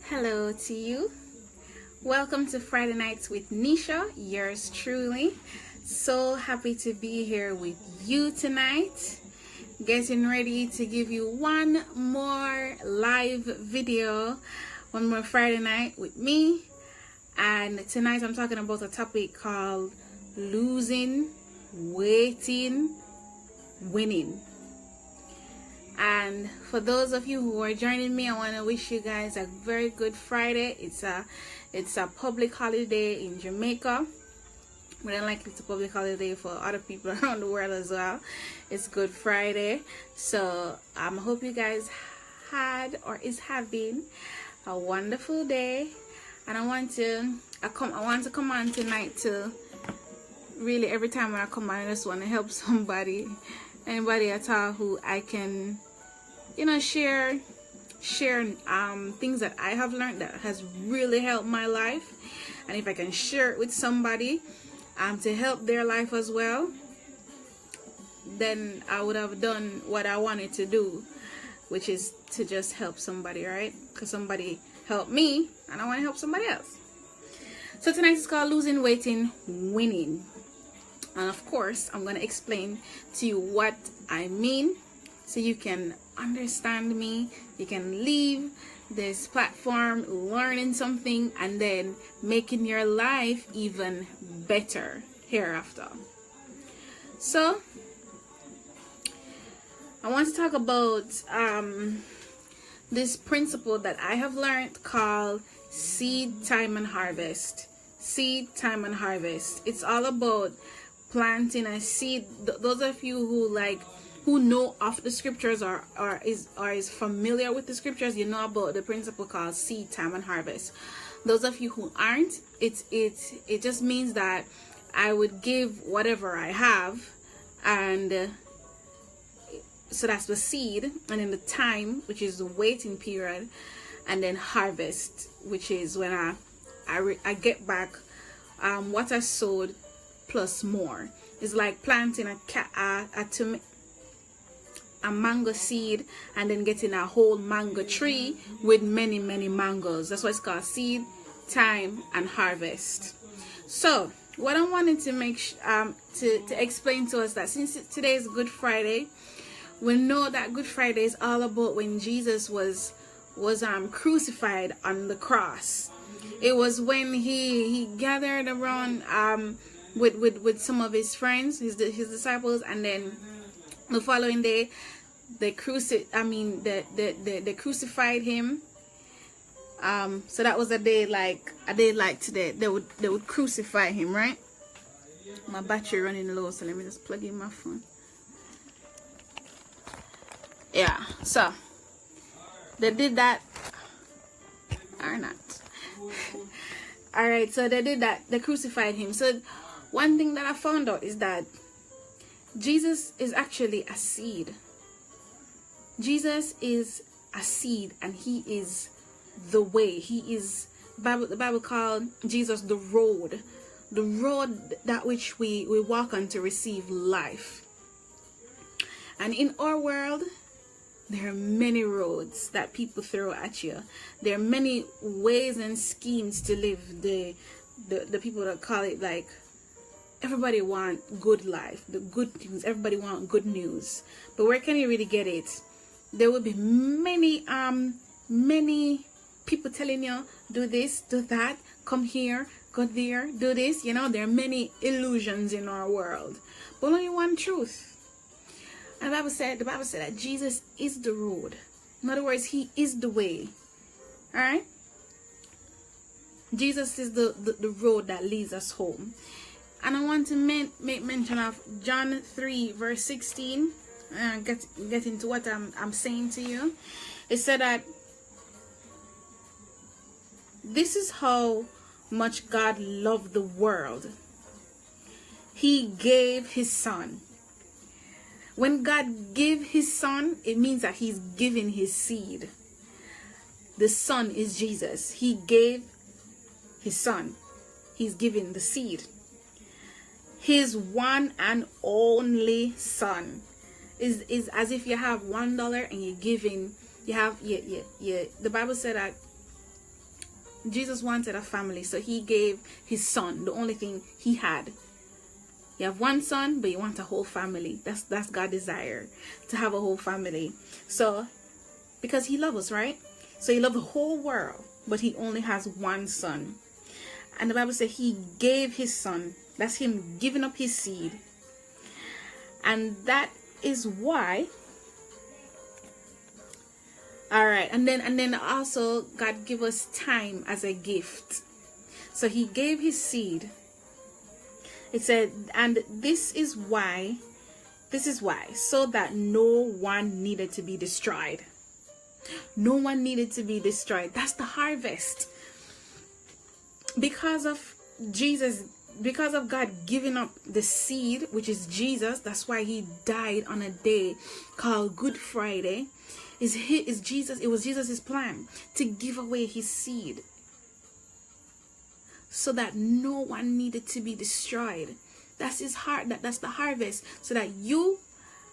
Hello to you. Welcome to Friday Nights with Neisha, yours truly. So happy to be here with you tonight. Getting ready to give you one more live video, one more Friday night with me. And tonight I'm talking about a topic called losing, waiting, winning. And for those of you who are joining me, I want to wish you guys a very good Friday. It's a public holiday in Jamaica. But I like it's a public holiday for other people around the world as well. It's Good Friday. So I hope you guys had or is having a wonderful day. And I want to come on tonight to really, every time when I come on, I just want to help somebody, anybody at all who I can, share things that I have learned that has really helped my life. And if I can share it with somebody to help their life as well, then I would have done what I wanted to do, which is to just help somebody, right? Because somebody helped me and I want to help somebody else. So tonight is called Losing, Waiting, Winning. And of course, I'm going to explain to you what I mean so you can understand me. You can leave this platform learning something and then making your life even better hereafter. So, I want to talk about this principle that I have learned called seed time and harvest. Seed time and harvest. It's all about planting a seed. Those of you who know of the scriptures or is familiar with the scriptures, you know about the principle called seed time and harvest. Those of you who aren't, it just means that I would give whatever I have, and so that's the seed, and then the time, which is the waiting period, and then harvest, which is when I get back what I sowed plus more. It's like planting a mango seed and then getting a whole mango tree with many mangoes. That's why it's called seed time and harvest. So what I wanted to make to explain to us that since today is Good Friday, we know that Good Friday is all about when Jesus was crucified on the cross. It was when he gathered around with some of his friends, his disciples, and then the following day they crucified him. So that was a day like today. They would crucify him, right? My battery running low, so let me just plug in my phone. Yeah, so they did that or not. All right, so they did that. They crucified him. So one thing that I found out is that Jesus is actually a seed. Jesus is a seed, and he is the way. He is the Bible called Jesus the road that which we walk on to receive life. And in our world, there are many roads that people throw at you. There are many ways and schemes to live. The people that call it like, everybody want good life, the good things. Everybody want good news. But where can you really get it? There will be many people telling you, do this, do that, come here, go there, do this. There are many illusions in our world, but only one truth. And the Bible said that Jesus is the road. In other words, he is the way. All right? Jesus is the road that leads us home. And I want to make mention of John 3 verse 16 and get into what I'm saying to you. It said that this is how much God loved the world. He gave his son. When God gave his son, it means that he's giving his seed. The son is Jesus. He gave his son. He's giving the seed. His one and only son is as if you have $1 and you're giving. The Bible said that Jesus wanted a family, so he gave his son, the only thing he had. You have one son, but you want a whole family. That's God's desire, to have a whole family. So, because he loves us, right? So he loved the whole world, but he only has one son. And the Bible says he gave his son. That's him giving up his seed. And that is why. All right, and then also God give us time as a gift. So he gave his seed. It said, and this is why, so that no one needed to be destroyed. No one needed to be destroyed. That's the harvest. Because of Jesus, because of God giving up the seed, which is Jesus, that's why he died on a day called Good Friday. Is Jesus, it was Jesus's plan to give away his seed, so that no one needed to be destroyed. That's his heart. That's the harvest, so that you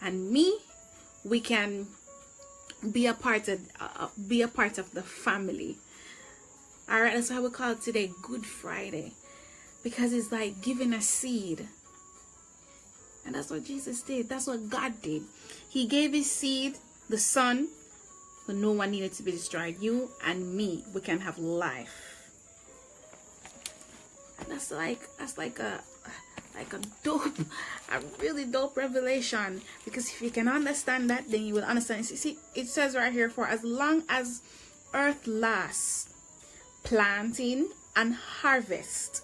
and me, we can be a part of the family. All right, that's why we call it today Good Friday, because it's like giving a seed, and that's what Jesus did. That's what God did. He gave his seed, the son, but no one needed to be destroyed. You and me, we can have life. That's like a really dope revelation, because if you can understand that, then you will understand. See, it says right here, for as long as earth lasts, planting and harvest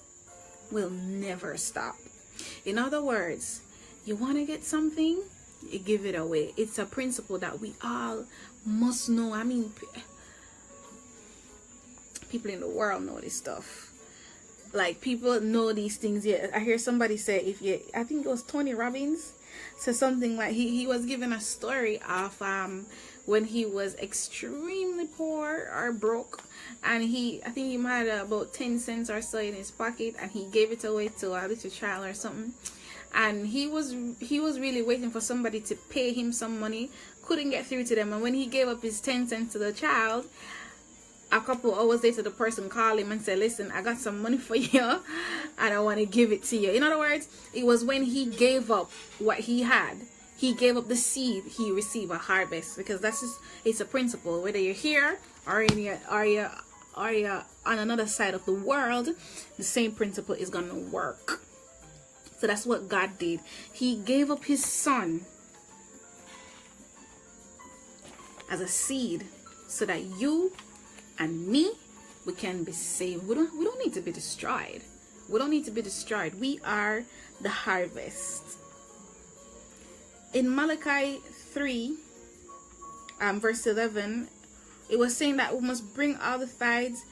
will never stop. In other words, you want to get something, you give it away. It's a principle that we all must know. I mean, people in the world know this stuff. Like, people know these things. Yeah, I hear somebody say, I think it was Tony Robbins, said something like he was giving a story of when he was extremely poor or broke, and I think he had about 10 cents or so in his pocket, and he gave it away to a little child or something. And he was really waiting for somebody to pay him some money, couldn't get through to them. And when he gave up his 10 cents to the child, a couple hours later, the person called him and said, listen, I got some money for you and I want to give it to you. In other words, it was when he gave up what he had, he gave up the seed, he received a harvest. Because it's a principle. Whether you're here or you're on another side of the world, the same principle is going to work. So that's what God did. He gave up his son as a seed, so that you and me, we can be saved. We don't need to be destroyed. We don't need to be destroyed. We are the harvest. In Malachi 3, verse 11, it was saying that we must bring all the tithes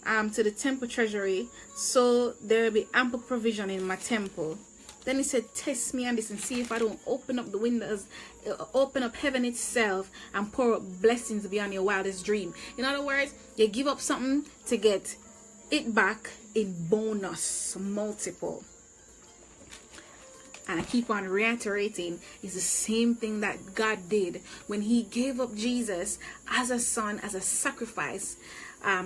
to the temple treasury, so there will be ample provision in my temple. Then he said, test me on this and see if I don't open up the windows, open up heaven itself and pour up blessings beyond your wildest dream. In other words, you give up something to get it back in bonus, multiple. And I keep on reiterating, it's the same thing that God did when he gave up Jesus as a son, as a sacrifice.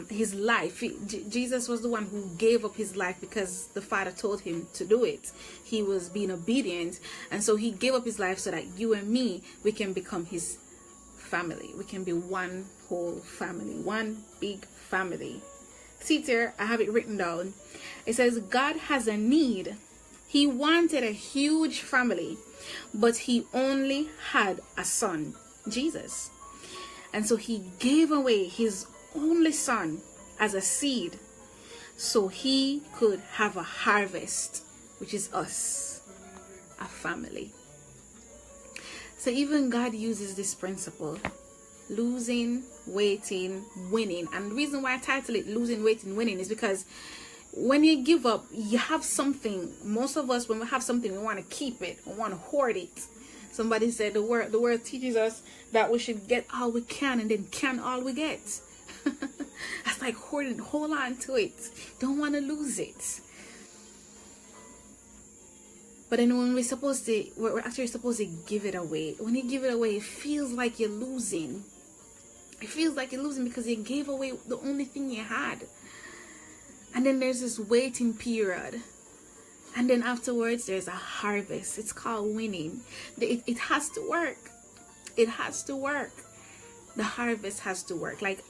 His life. Jesus was the one who gave up his life because the Father told him to do it. He was being obedient, and so he gave up his life so that you and me, we can become his family. We can be one whole family, one big family. See it here, I have it written down. It says, God has a need. He wanted a huge family, but he only had a son, Jesus. And so he gave away his only son as a seed, so he could have a harvest, which is us, a family. So even God uses this principle: losing, waiting, winning. And the reason why I title it Losing, Waiting, Winning is because when you give up, you have something. Most of us, when we have something, we want to keep it, we want to hoard it. Somebody said the word teaches us that we should get all we can and then can all we get. That's like hoarding. Hold on to it. Don't want to lose it. But then when we're actually supposed to give it away. When you give it away, it feels like you're losing. It feels like you're losing because you gave away the only thing you had. And then there's this waiting period. And then afterwards, there's a harvest. It's called winning. It has to work. It has to work. The harvest has to work. Like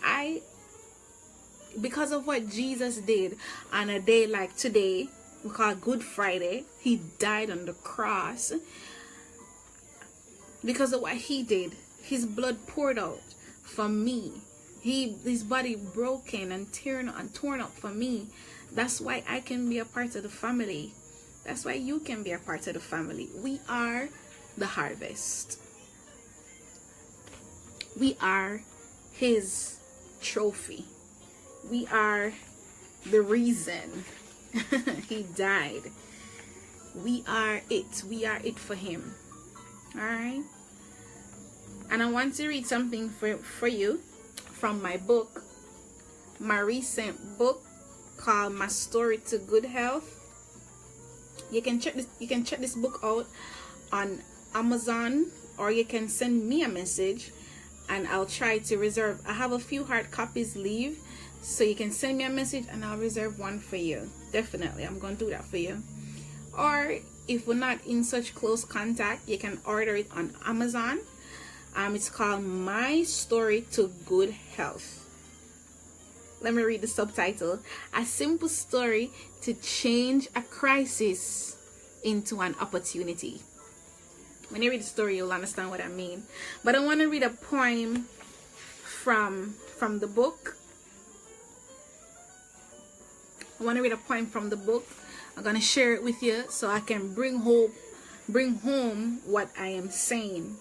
because of what Jesus did on a day like today, we call Good Friday, he died on the cross. Because of what he did, his blood poured out for me. His body broken and torn up for me. That's why I can be a part of the family. That's why you can be a part of the family. We are the harvest. We are his trophy. We are the reason he died. We are it. We are it for him. Alright? And I want to read something for you from my book, my recent book called My Story to Good Health. You can check this book out on Amazon, or you can send me a message and I'll try to reserve. I have a few hard copies leave, so you can send me a message and I'll reserve one for you. Definitely, I'm going to do that for you. Or if we're not in such close contact, you can order it on Amazon. It's called My Story to Good Health. Let me read the subtitle. A simple story to change a crisis into an opportunity. When you read the story, you'll understand what I mean. But I want to read a poem from the book. I want to read a poem from the book. I'm going to share it with you so I can bring home what I am saying.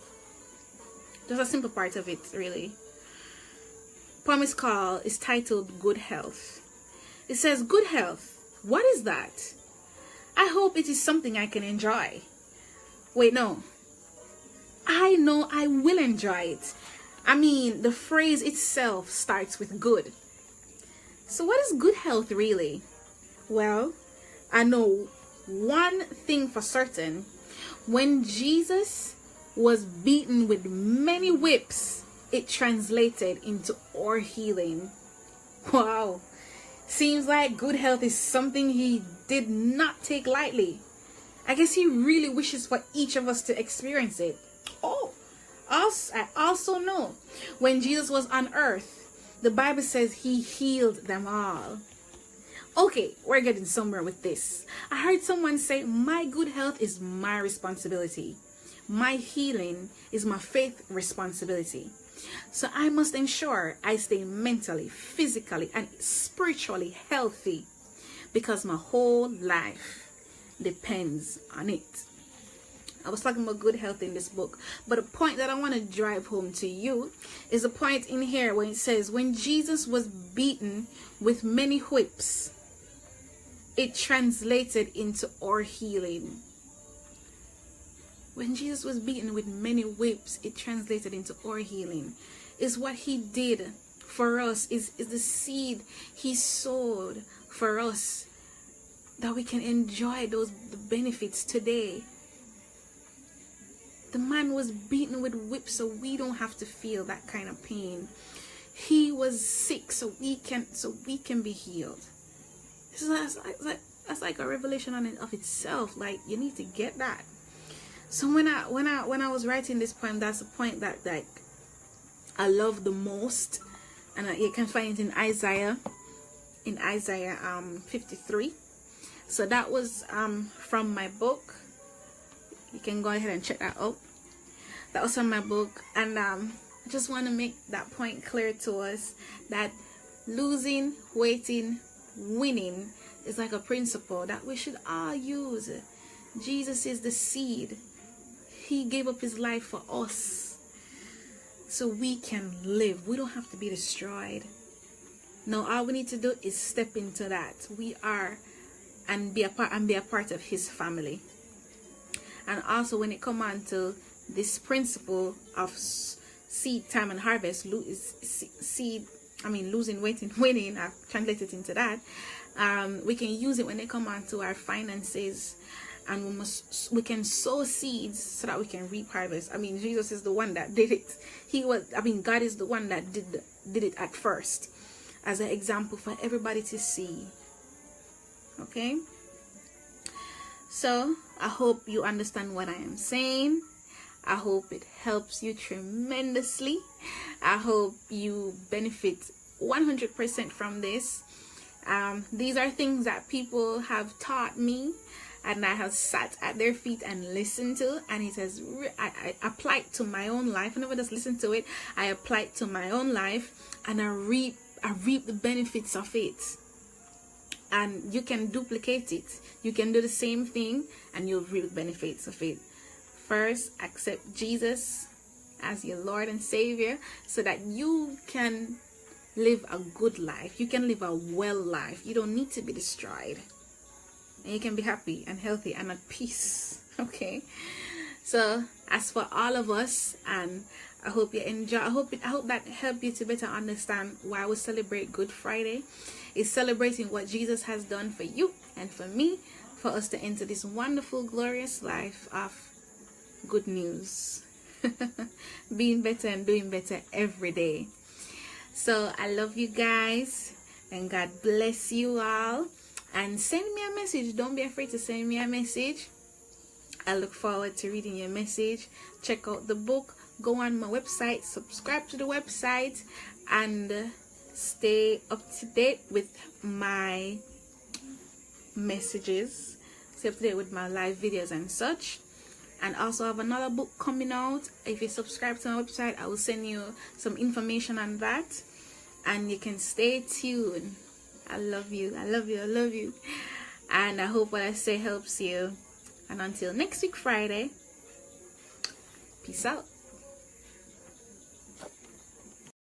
Just a simple part of it, really. Poem is titled Good Health. It says, good health, what is that? I hope it is something I can enjoy. Wait, no. I know I will enjoy it. I mean, the phrase itself starts with good. So what is good health really? Well, I know one thing for certain. When Jesus was beaten with many whips, it translated into our healing. Wow. Seems like good health is something he did not take lightly. I guess he really wishes for each of us to experience it. I also know when Jesus was on earth, the Bible says he healed them all. Okay, we're getting somewhere with this. I heard someone say, my good health is my responsibility. My healing is my faith responsibility. So I must ensure I stay mentally, physically, and spiritually healthy, because my whole life depends on it. I was talking about good health in this book, but a point that I want to drive home to you is a point in here when it says, when Jesus was beaten with many whips, it translated into our healing. When Jesus was beaten with many whips, it translated into our healing. Is what he did for us, is the seed he sowed for us, that we can enjoy the benefits today. The man was beaten with whips so we don't have to feel that kind of pain. He was sick so we can be healed. That's like a revelation on it of itself. Like, you need to get that. So when I was writing this poem, that's the point that I love the most, and you can find it in Isaiah 53. So that was from my book. You can go ahead and check that out. That was from my book, and I just want to make that point clear to us that losing, waiting, winning is like a principle that we should all use. Jesus is the seed. He gave up his life for us so we can live. We don't have to be destroyed. No, all we need to do is step into that. We are and be a part of his family. And also, when it comes on to this principle of seed time and harvest, losing, waiting, winning, I've translated into that. We can use it when they come on to our finances, and we can sow seeds so that we can reap harvest. I mean, Jesus is the one that did it. God is the one that did it at first, as an example for everybody to see. Okay, so I hope you understand what I am saying. I hope it helps you tremendously. I hope you benefit 100% from this. These are things that people have taught me, and I have sat at their feet and listened to, and it has I applied to my own life. I never just listen to it. I applied to my own life, and I reap the benefits of it. And you can duplicate it. You can do the same thing, and you'll reap the benefits of it. First, accept Jesus as your Lord and Savior, so that you can live a good life. You can live a well life. You don't need to be destroyed, and you can be happy and healthy and at peace. Okay, so as for all of us, and I hope you enjoy. I hope that helped you to better understand why we celebrate Good Friday. It's celebrating what Jesus has done for you and for me, for us to enter this wonderful, glorious life of good news. Being better and doing better every day. So I love you guys, and God bless you all. And send me a message. Don't be afraid to send me a message. I look forward to reading your message. Check out the book. Go on my website. Subscribe to the website. And stay up to date with my messages. Stay up to date with my live videos and such. And also, I have another book coming out. If you subscribe to my website, I will send you some information on that. And you can stay tuned. I love you. I love you. I love you. And I hope what I say helps you. And until next week, Friday, peace out.